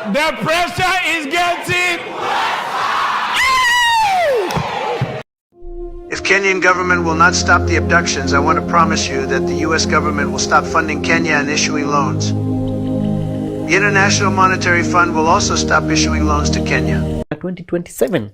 The pressure is getting... If Kenyan government will not stop the abductions, I want to promise you that the U.S. government will stop funding Kenya and issuing loans. The International Monetary Fund will also stop issuing loans to Kenya. 2027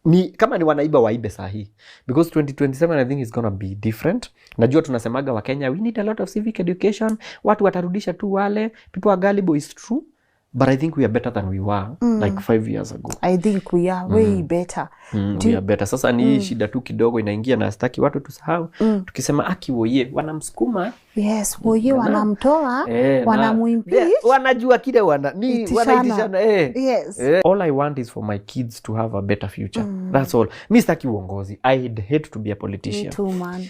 ni kama ni wanaiba waibe sahi, because 2027 I think is gonna be different. Najua tunasemaga wa Kenya we need a lot of civic education, watu watarudisha tu wale, people are gullible, is true, but I think we are better than we were like 5 years ago. I think we are way better. We are better. Sasa ni shida tu kidogo inaingia na staki watu tusahau. Tukisema aki woye wanamsukuma. Yes, woye wanamtoa, wanamuimpeach. Wanajua kile wanaitishana. Yes. All I want is for my kids to have a better future. That's all. Mi sitaki uongozi. I'd hate to be a politician. Me too, man.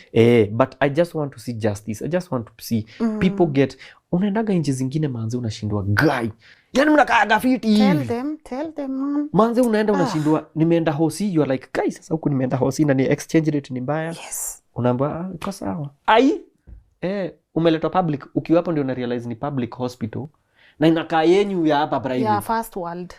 But I just want to see justice. I just want to see people get... Unaendaga nchi zingine manze unashindwa guy. Yani mnakaa gafiti hivi. Tell them man. Manze unaenda unashindwa, nimeenda hosi, you are like guys, sasa huku nimeenda hosi na ni exchange rate ni mbaya. Yes. Unaambiwa iko sawa. Ai umeletwa public, ukiwa hapo ndio una realize ni public hospital na inakaa yenyu ya hapa private. Yeah, first world.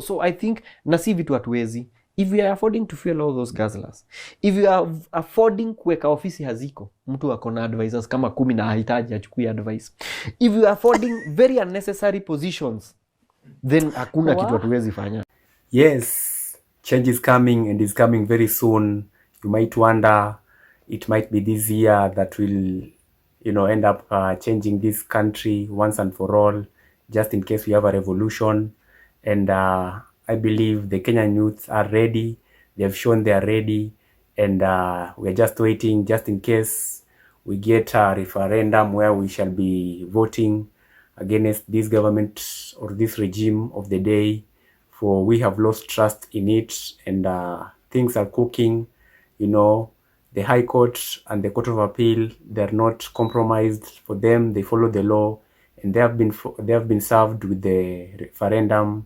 So I think na si vitu hatuwezi. If you are affording to fuel all those guzzlers, if you are affording kuweka ofisi haziko, mtu ako na advisors kama 10 na hahitaji achukue advice. If you are affording very unnecessary positions, then hakuna kitu hatuwezi fanya. Yes, change is coming and is coming very soon. You might wonder, it might be this year that will, end up changing this country once and for all, just in case we have a revolution. And I believe the Kenyan youths are ready. They have shown they are ready. And we are just waiting, just in case we get a referendum where we shall be voting against this government or this regime of the day. For we have lost trust in it, and things are cooking. The High Court and the Court of Appeal, they're not compromised. For them, they follow the law, and they have been served with the referendum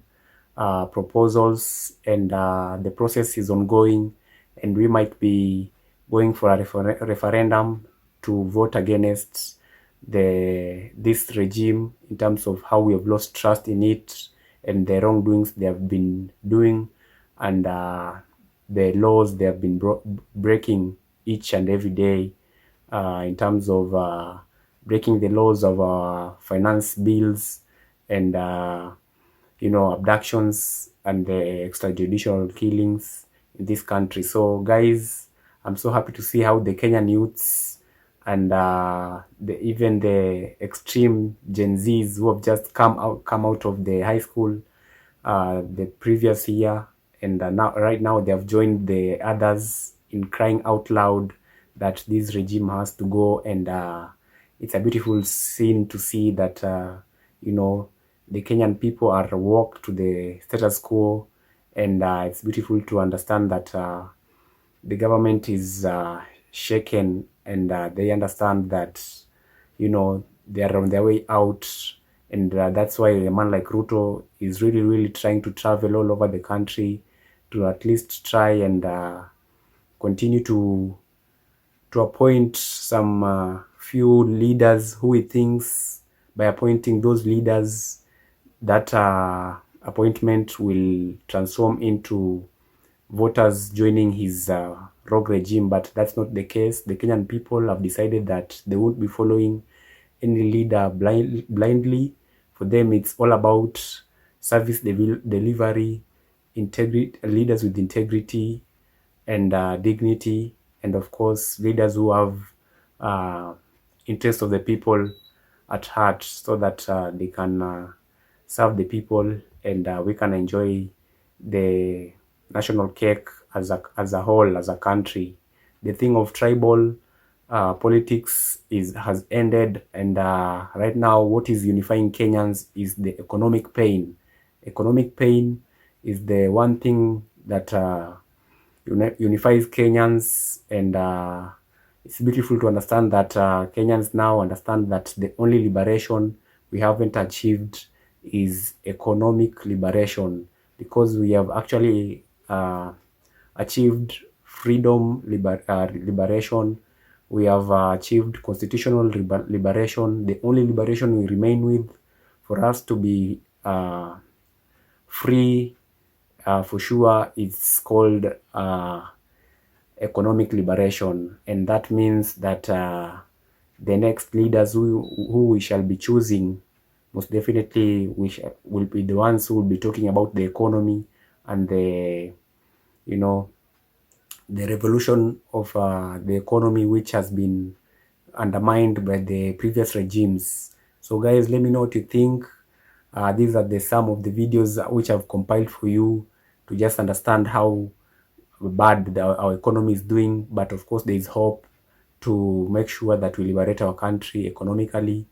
proposals, and the process is ongoing, and we might be going for a referendum to vote against this regime in terms of how we have lost trust in it and the wrongdoings they have been doing, and the laws they have been breaking each and every day, in terms of breaking the laws of finance bills and abductions and the extrajudicial killings in this country. So guys, I'm so happy to see how the Kenyan youths and even the extreme Gen Zs who have just come out of the high school the previous year, and right now they have joined the others in crying out loud that this regime has to go. And it's a beautiful scene to see that the Kenyan people are woke to the status quo, and it's beautiful to understand that the government is shaken, and they understand that they are on their way out, and that's why a man like Ruto is really trying to travel all over the country to at least try and continue to appoint some few leaders who he thinks by appointing those leaders that appointment will transform into voters joining his rogue regime. But that's not the case. The Kenyan people have decided that they won't be following any leader blindly. For them, it's all about service delivery, leaders with integrity and dignity, and of course leaders who have interest of the people at heart, so that they can serve the people, and we can enjoy the national cake as a whole, as a country. The thing of tribal politics has ended, and right now what is unifying Kenyans is the economic pain. Economic pain is the one thing that unifies Kenyans, and it's beautiful to understand that Kenyans now understand that the only liberation we haven't achieved is economic liberation, because we have actually achieved freedom liberation. We have achieved constitutional liberation. The only liberation we remain with for us to be free, for sure it's called economic liberation, and that means that the next leaders who we shall be choosing, most definitely will be the ones who will be talking about the economy and the, you know, the revolution of the economy, which has been undermined by the previous regimes. So guys, let me know what you think. These are some of the videos which I've compiled for you to just understand how bad our economy is doing. But of course, there is hope to make sure that we liberate our country economically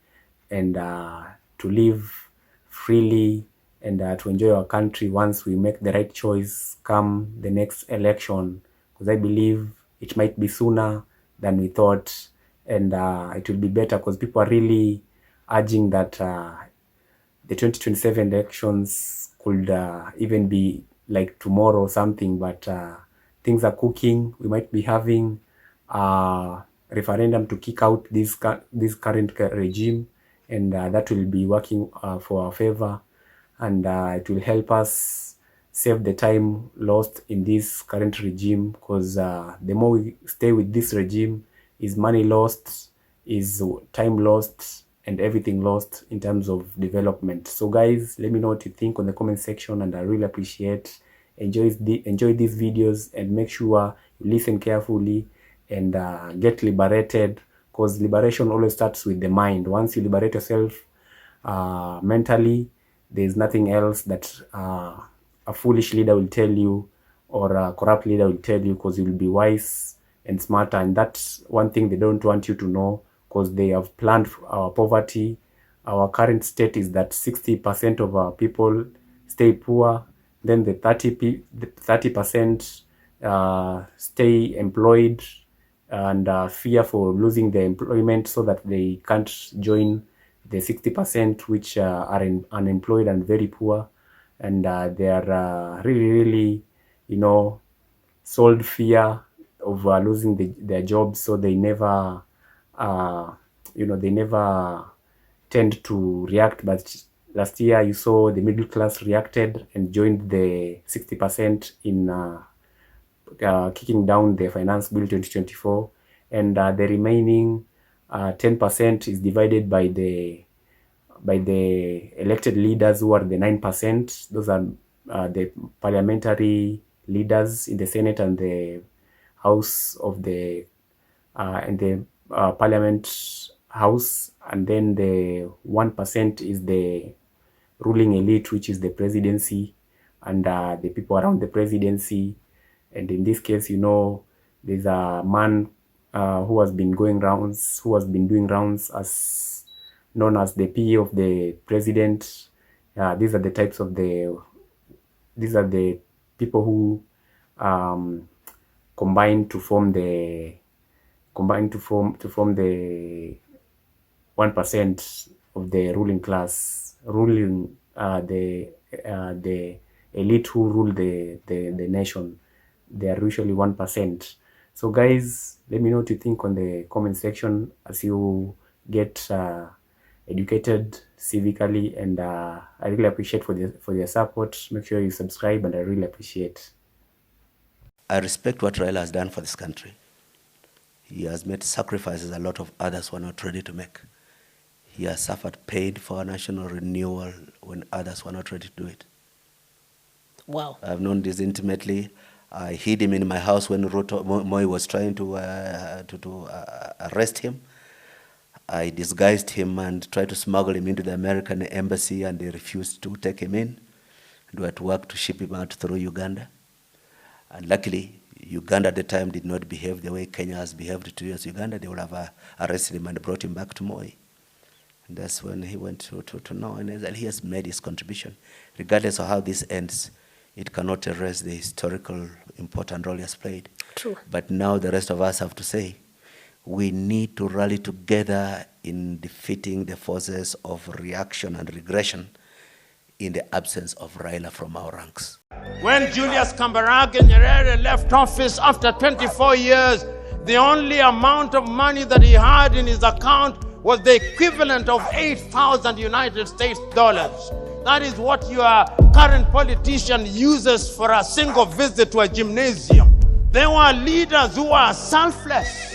and to live freely and to enjoy our country once we make the right choice come the next election. Because I believe it might be sooner than we thought, and it will be better because people are really urging that the 2027 elections could even be like tomorrow or something, but things are cooking. We might be having a referendum to kick out this current regime, and that will be working for our favor, and it will help us save the time lost in this current regime, because the more we stay with this regime, is money lost, is time lost, and everything lost in terms of development. So guys, let me know what you think on the comment section, and I really appreciate. Enjoy these videos and make sure you listen carefully and get liberated, because liberation always starts with the mind. Once you liberate yourself mentally, there's nothing else that a foolish leader will tell you or a corrupt leader will tell you, because you'll be wise and smarter. And that's one thing they don't want you to know, because they have planned our poverty. Our current state is that 60% of our people stay poor, then the 30% stay employed and fear for losing their employment, so that they can't join the 60% which are unemployed and very poor, and they are really, you know, sold fear of losing their jobs, so they never they never tend to react. But last year you saw the middle class reacted and joined the 60% in kicking down the finance bill 2024, and the remaining 10% is divided by the elected leaders, who are the 9%. Those are the parliamentary leaders in the Senate and the House of the Parliament House, and then the 1% is the ruling elite, which is the presidency and the people around the presidency. And in this case, you know, there's a man who has been doing rounds as known as the PA of the president. These are the people who combine to form the 1% of the ruling class, the elite who rule the nation. They are usually 1%. So guys, let me know what you think on the comment section as you get educated civically, and I really appreciate for your support. Make sure you subscribe, and I really appreciate. I respect what Raila has done for this country. He has made sacrifices a lot of others were not ready to make. He has suffered pain for our national renewal when others were not ready to do it. Wow. I've known this intimately. I hid him in my house when Ruto Moi was trying to arrest him. I disguised him and tried to smuggle him into the American embassy, and they refused to take him in. And we had to work to ship him out through Uganda. And luckily, Uganda at the time did not behave the way Kenya has behaved to us. Uganda, they would have arrested him and brought him back to Moi. And that's when he went to know, and he has made his contribution. Regardless of how this ends, it cannot erase the historical important role he has played. True. But now the rest of us have to say, we need to rally together in defeating the forces of reaction and regression in the absence of Raila from our ranks. When Julius Kambarage Nyerere left office after 24 years, the only amount of money that he had in his account was the equivalent of 8,000 United States dollars. That is what your current politician uses for a single visit to a gymnasium. They were leaders who are selfless.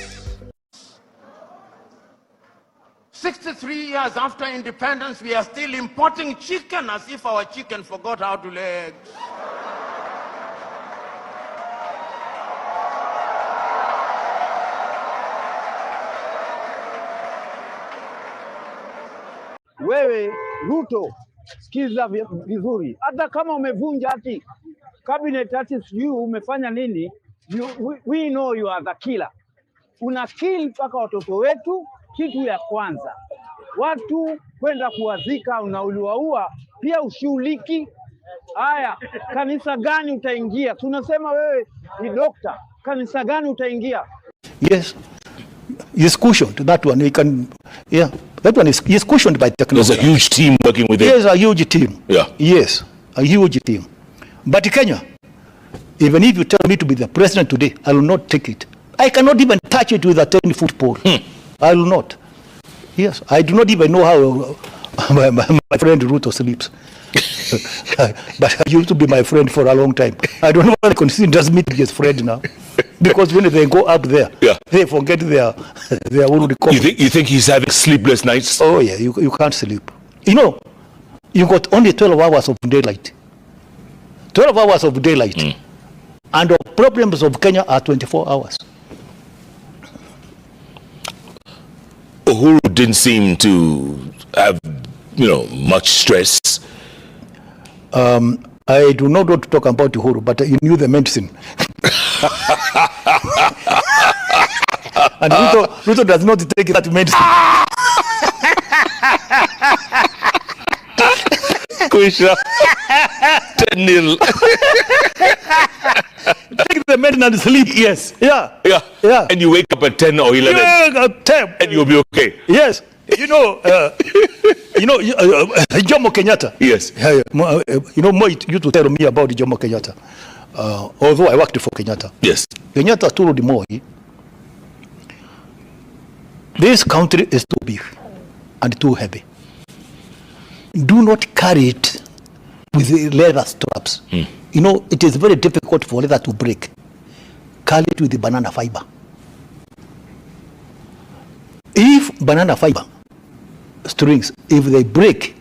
63 years after independence, we are still importing chicken as if our chicken forgot how to lay eggs. Wewe Ruto, sikiza vizuri. Hata kama umevunja hati cabinet hati sijui umefanya nini, we know you are the killer. Una kill mpaka watoto wetu. Kitu ya kwanza, watu kwenda kuwazika unauliwaua, pia ushughuliki. Haya, kanisa gani utaingia? Tunasema wewe ni doctor, kanisa gani utaingia? Yes, he's cushioned, that one. He can, yeah, that one is cushioned by technology. There's a huge team working with it. Yes, a huge team. Yeah. Yes, a huge team. But Kenya, even if you tell me to be the president today, I will not take it. I cannot even touch it with a 10-foot pole. I will not. Yes, I do not even know how my friend Ruto sleeps. But he used to be my friend for a long time. I don't know why they consider me to be his friend now. Because when they go up there, they forget their own. You think he's having sleepless nights? Oh yeah, you can't sleep. You know, you got only 12 hours of daylight. 12 hours of daylight. And the problems of Kenya are 24 hours. Uhuru didn't seem to have, much stress. I do not want to talk about Uhuru, but he knew the medicine. And Ruto does not take that medicine. Kusha. 10-0. Take the medicine and sleep. Yes. Yeah. And you wake up at 10 or 11. Yeah, at 10. And you'll be okay. Yes. Jomo Kenyatta. Yes. Moi used to tell me about Jomo Kenyatta. Although I worked for Kenyatta. Yes. Kenyatta told Moi, this country is too big and too heavy. Do not carry it with leather straps. It is very difficult for leather to break. Carry it with the banana fiber. If banana fiber strings, if they break,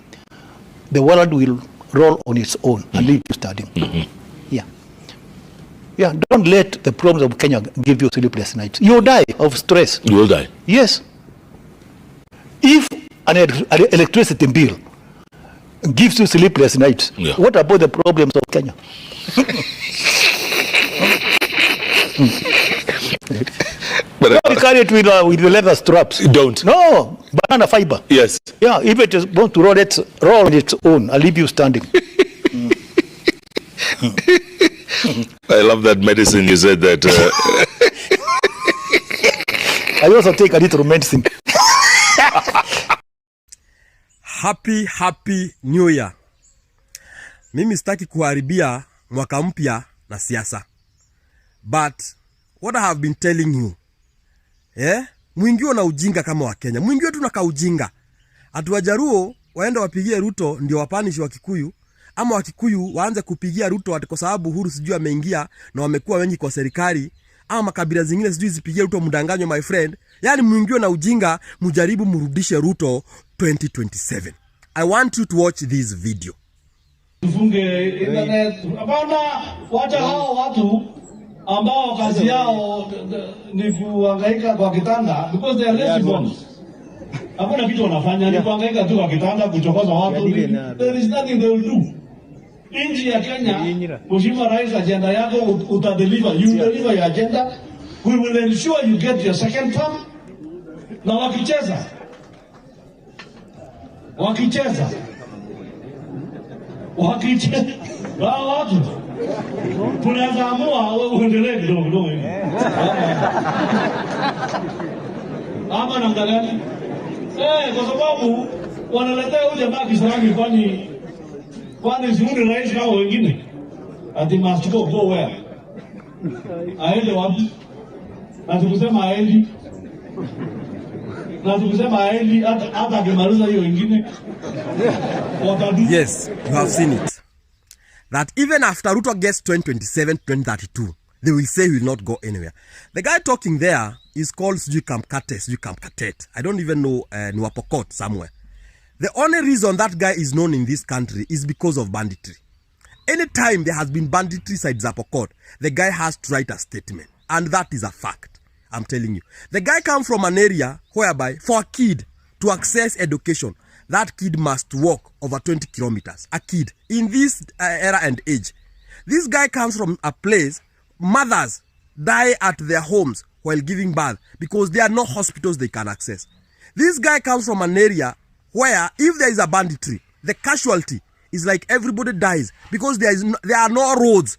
the world will roll on its own and leave you standing. Yeah, don't let the problems of Kenya give you sleepless nights. You'll die of stress. You will die. Yes. If an electricity bill gives you sleepless nights, what about the problems of Kenya? But don't carry it with the leather straps. Don't. No, banana fiber. Yes. Yeah, if it is going to roll on its own, I'll leave you standing. I love that medicine you said that. I also take a little medicine. Happy New Year. Mimi sitaki kuharibia mwaka mpya na siasa. But what I have been telling you, mwingiwe na ujinga kama wa Kenya. Mwingiwe tu na ujinga. Atu Wajaruo waende wapigie Ruto ndio wapanishi wa Kikuyu, ama wa Kikuyu waanze kupigia Ruto ati kwa sababu Uhuru sijui ameingia na wamekuwa wengi kwa serikali, ama makabila zingine sijui zipigie Ruto mdanganyo my friend. Yani mwingiwe na ujinga, mujaribu murudishe Ruto 2027. I want you to watch this video. Tufunge internet. Hapana, wacha hao watu ambao kazi yao ni kuhangaika kwa kitanda because they are lazy bones. Hakuna kitu wanafanya, ni kuhangaika tu kwa kitanda kuchokoza watu. There is nothing they will do. Nchi ya Kenya, Mheshimiwa Rais, agenda yako utadeliver. You deliver your agenda. We will ensure you get your second term. Na wakicheza watu tunaweza amua uendelee kidogo hivi ama namna gani? Kwa sababu wanaletea huyu jamaa Kisirani, kwani siuni rais hao wengine ati must go where? Aende wapi? Na tukusema aendi Na tukisema aendi hata akimaliza hiyo ingine. Yes, you have seen it. That even after Ruto gets 2027, 2032, they will say he will not go anywhere. The guy talking there is called Kamkatet. I don't even know Nwapokot somewhere. The only reason that guy is known in this country is because of banditry. Anytime there has been banditry side Zapokot, the guy has to write a statement. And that is a fact. I'm telling you. The guy comes from an area whereby for a kid to access education, that kid must walk over 20 kilometers. A kid in this era and age. This guy comes from a place, mothers die at their homes while giving birth because there are no hospitals they can access. This guy comes from an area where if there is a banditry, the casualty is like everybody dies because there are no roads.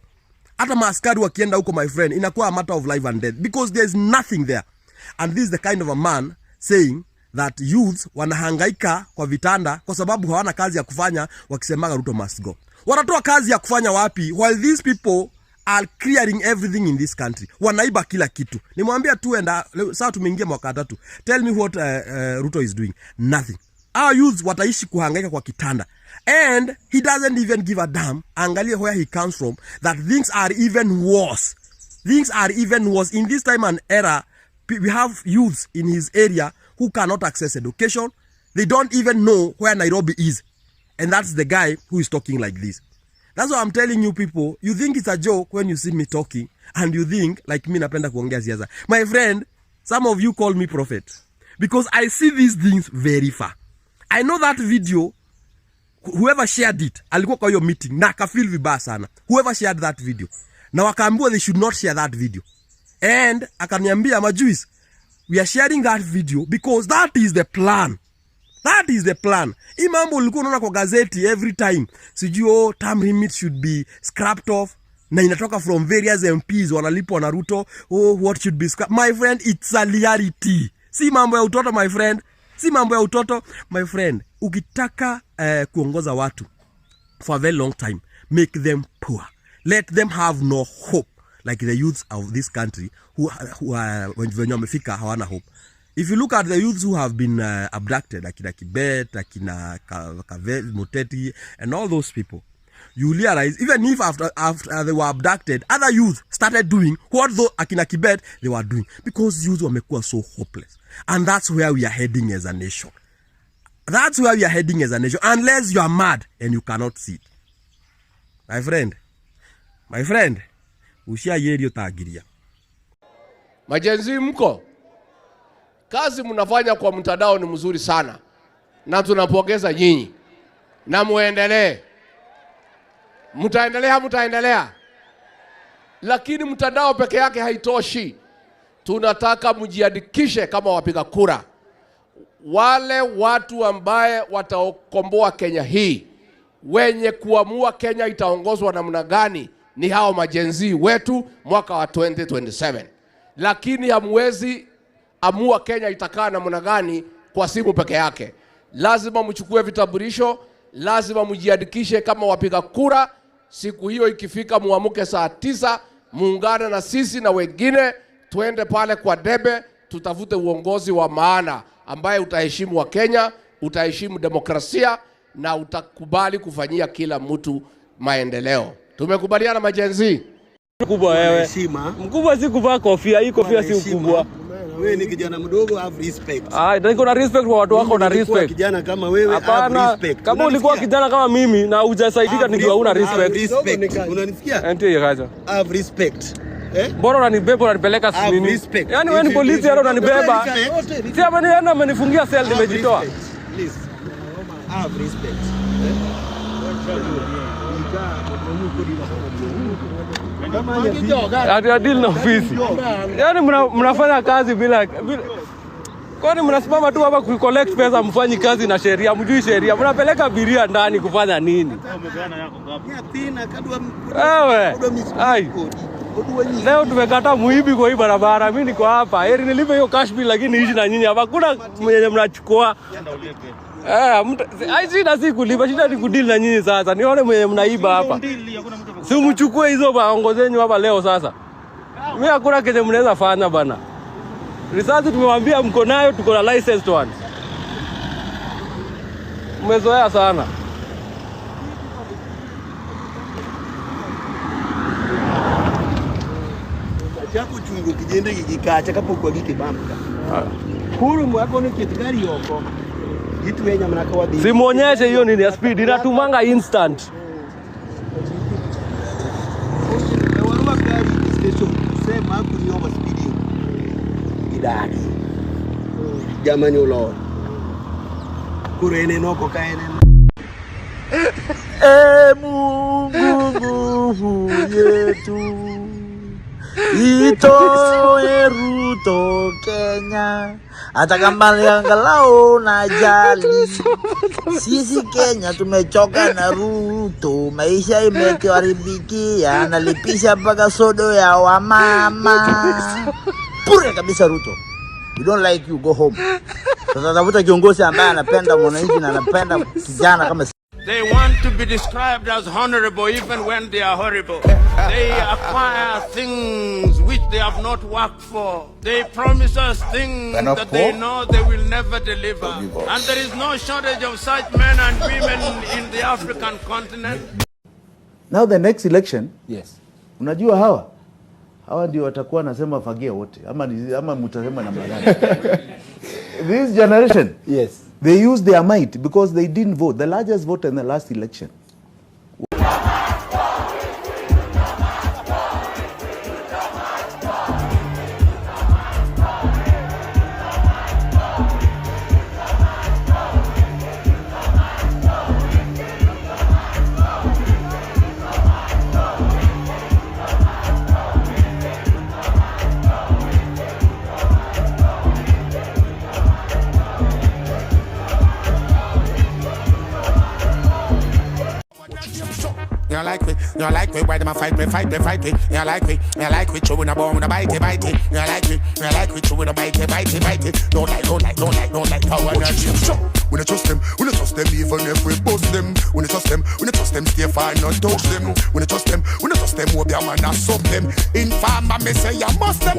Hata maaskari wakienda huko, my friend, inakuwa a matter of life and death because there is nothing there. And this is the kind of a man saying that youths wanahangaika kwa vitanda kwa sababu hawana kazi ya kufanya, wakisemaga Ruto must go. Wanatoa kazi ya kufanya wapi while these people are clearing everything in this country? Wanaiba kila kitu. Nimwambia tu enda sasa tumeingia mwaka 3. Tell me what Ruto is doing. Nothing. Our youths wataishi kuhangaika kwa kitanda. And he doesn't even give a damn. Angalia where he comes from. That things are even worse. Things are even worse. In this time and era, we have youths in his area who cannot access education. They don't even know where Nairobi is. And that's the guy who is talking like this. That's what I'm telling you people. You think it's a joke when you see me talking. And you think, like me napenda kuongea siasa. My friend, some of you call me prophet. Because I see these things very far. I know that video, whoever shared it, alikuwa kwa hiyo meeting, na akafeel vibaya sana. Whoever shared that video. Na wakaambiwa they should not share that video. And akaniambia, Majuis, we are sharing that video because that is the plan. That is the plan. Hii mambo ulikuwa unaona kwa gazeti every time. Sijui term limit should be scrapped off. Na inatoka from various MPs wanalipwa na Ruto. What should be scrapped? My friend, it's a reality. Si mambo ya utoto, my friend. Si mambo ya utoto, my friend. Ukitaka kuongoza watu for a very long time, make them poor. Let them have no hope. Like the youths of this country who are when wamefika hawana hope. If you look at the youths who have been abducted, akina Kibet, akina Muteti, and all those people, you realize even if after they were abducted, other youths started doing what though akina Kibet they were doing because youths wamekuwa so hopeless. And that's where we are heading as a nation. That's where we are heading as a nation. Unless you are mad and you cannot see it. My friend, ushia yerio tagiria. Majenzi mko? Kazi mnafanya kwa mtandao ni mzuri sana. Na tunapongeza nyinyi. Na muendelee. Mtaendelea. Lakini mtandao peke yake haitoshi. Tunataka mjiandikishe kama wapiga kura. Wale watu ambaye watakomboa Kenya hii, wenye kuamua Kenya itaongozwa namna gani, ni hao majenzi wetu mwaka wa 2027. Lakini hamwezi amua Kenya itakaa namna gani kwa simu peke yake. Lazima mchukue vitambulisho, lazima mjiandikishe kama wapiga kura. Siku hiyo ikifika muamuke saa 9, muungane na sisi na wengine, tuende pale kwa debe, tutafute uongozi wa maana ambaye utaheshimu wa Kenya, utaheshimu demokrasia na utakubali kufanyia kila mtu maendeleo. Tumekubaliana majenzi? Mkubwa wewe. Mkubwa si kuvaa kofia, hii kofia si mkubwa. Wewe ni kijana mdogo, have respect. Niko na respect kwa watu wako na respect. Kijana kama wewe, have respect. Kama ulikuwa kijana kama mimi na hujasaidika ndio huna respect. Unanisikia? Ndio kaza. Have respect. Bora unanibeba unanipeleka sinini. Yaani wewe ni polisi hata unanibeba. Si hapa ni amenifungia cell nimejitoa. Please. Have respect. Ati deal na ofisi. Yaani mnafanya kazi bila kwani mnasimama tu hapa kucollect pesa, mfanyi kazi na sheria, mjui sheria. Mnapeleka abiria ndani kufanya nini? Ewe. Leo tumekata muibi kwa hii barabara. Mimi niko hapa. Heri nilipe hiyo cash bill lakini niishi na nyinyi hapa. Kuna mwenye mnachukua. Shida si kulipa, shida ni kudeal na nyinyi sasa. Nione mwenye mnaiba hapa. Si mchukue hizo baongo zenyu hapa leo sasa. Mimi hakuna kenye mnaweza fanya bana. Risasi tumewambia mko nayo, tuko na licensed ones. Mmezoea sana. Chako chungu kijende kikacha kapo kwa gike bamka. Huru mwako ni kitigari yoko. Gitu wenya mnaka wadi. Simuonyeshe hiyo nini ya speed, inatumanga instant. Waruma gari station sema kuniomba speed hiyo. Idadi. Jamani ulo. Kurene noko kaene. Mungu yetu. Itoe Ruto Kenya, hata kama angalau na jali. Sisi Kenya tumechoka na Ruto, maisha imetuharibikia, analipisha mpaka sodo ya wamama. Pure kabisa Ruto. We don't like you, go home. Sasa tafuta kiongozi ambaye anapenda mwananchi na anapenda kijana kama. They want to be described as honorable even when they are horrible. They acquire things which they have not worked for. They promise us things that they know they will never deliver. And there is no shortage of such men and women in the African continent. Now the next election, yes. Unajua hawa ndio watakuwa nasema fagia wote ama mtasema namna gani? This generation, yes, they use their might because they didn't vote. The largest vote in the last election. You like me, why them a fight me? You like me, chewing a bone, a bite. You like me, chewing a bite. Don't like, how I show. We don't trust them, even if we bust them. We don't trust them, stay far, not touch them. We don't trust them, we'll be a man, not sub them. Informer, me say, you must them.